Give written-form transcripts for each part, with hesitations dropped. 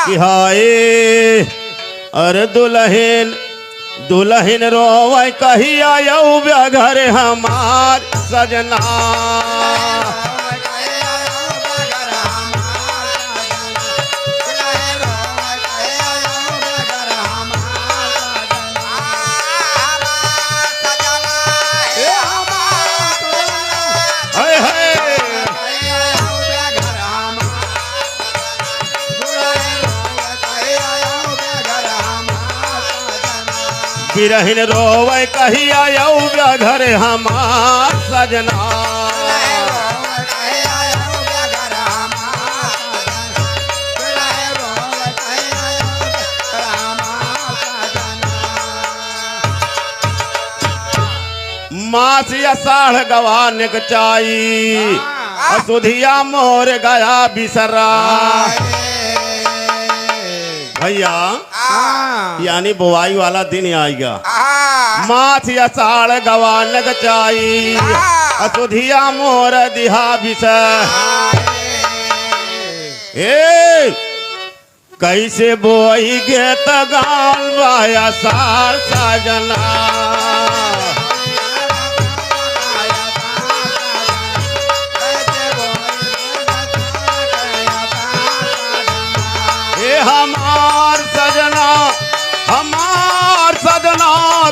कि हाय अरे दुल्हन दुल्हन रोवे कहिया यौ घर हमार सजना। बिरहिन रोवे कहिया यौ घर हमार सजना। मास अषाढ़ गवान चाई सुधिया मोर गया बिसरा। भैया यानी बुआई वाला दिन आएगा। माछ अषाढ़ गवान चाई असुधिया मोर दिहा बिस। कैसे बोई गे तगाल बाया सार सजना। हमार सजना हमार सजना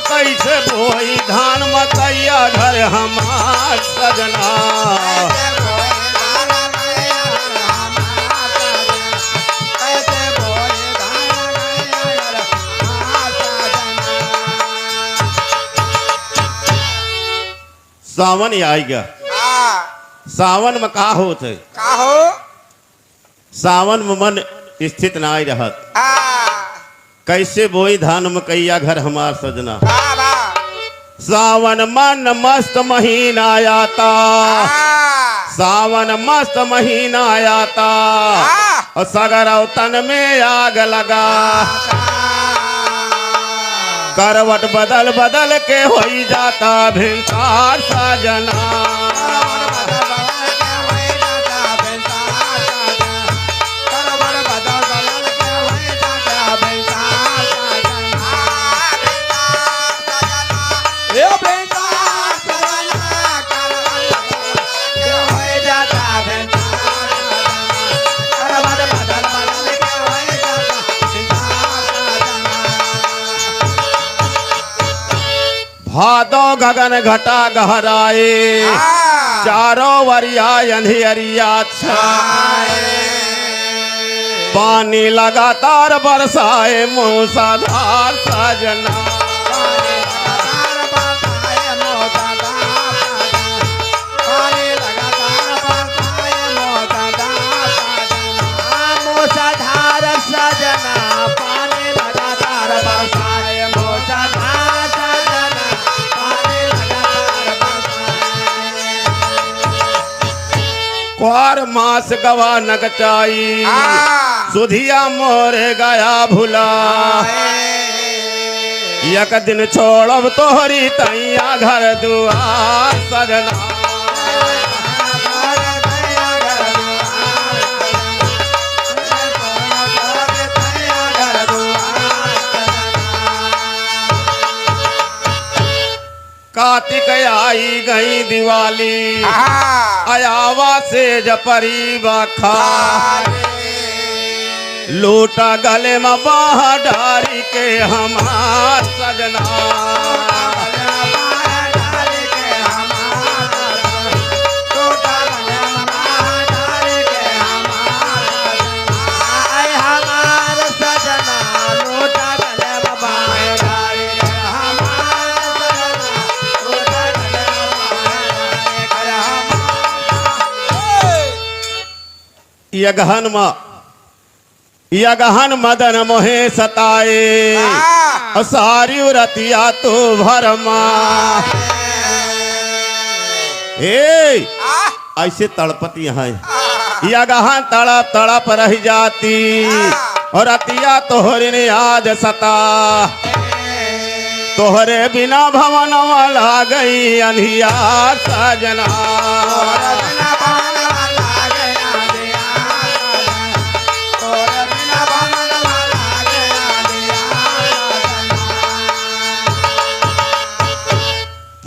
कैसे बोई धान मकैया घर हमार सजना। सावन आएगा। सावन में का होते सावन में मन स्थित ना आई रहत। कैसे बोई धान मकैया घर हमार सजना। सावन मन मस्त महीना आता सावन मस्त महीना आता और सगरव तन में आग लगा। करवट बदल बदल के हो जाता भिनसार सजना। भादो गगन घटा गहराए चारों वरिया अंधियरिया छाए। पानी लगातार बरसाए मूसलाधार सजना। क्वार मास गवा नगचाई सुधिया मोरे गया भुला। एक दिन छोड़ब तोहरी तैया घर दुआर सजना। कार्तिक आई गई दिवाली अयावा से जपरी बखा। लोटा गले में बाह डारी के हमार सजना। यगहन मदन मोहे सताए सारी रतिया तो भरमा। ऐसे तड़पती है यगहन तड़प तड़प रह जाती और रतिया तोहरे ने याद सता। तोहरे बिना भवन वाला गई अनहिया सजना।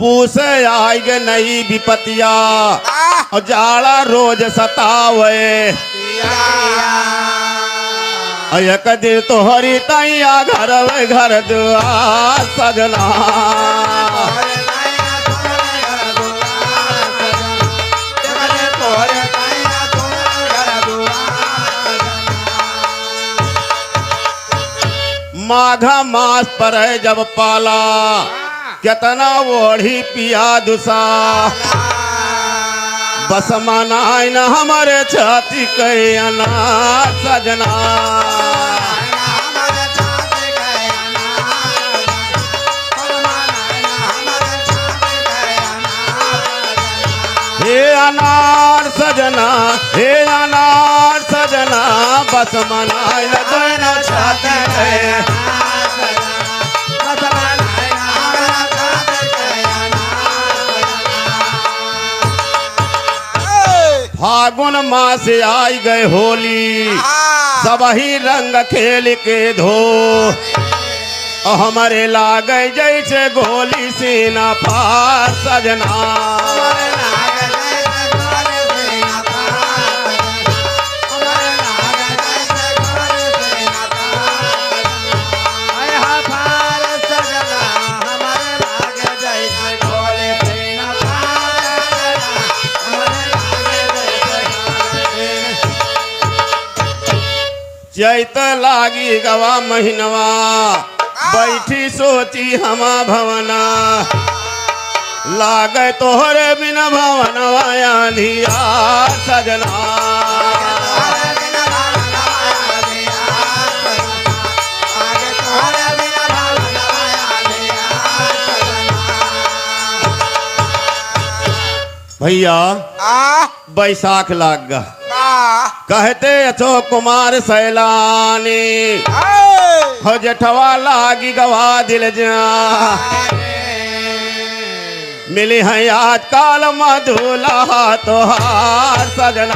पूसे आई गे नई विपतिया और जाड़ा रोज सतावे एक दिन तोहरी तैया घर घर दुआर सजना माघा मास पर है जब पाला कितना ओढ़ी पिया दुसा बस मनाई न हमारे छाती के अनार सजना हे अनार सजना हे अनार सजना बस मनाई न दोनों छाती के फागुन मास आई गए होली सब ही रंग खेल के धो हमारे लागे जैसे गोली सीना फार सजना चैत लागी गवा महीनवा बैठी सोची हमा भवना लागे तोहरे बिना भवनवा आंधिया सजना भैया बैसाख लाग गा कहते अशोक कुमार सैलानी हो जेठवा लागी गवा दिल जा मिली है आज काल मधुला तोहार सजना।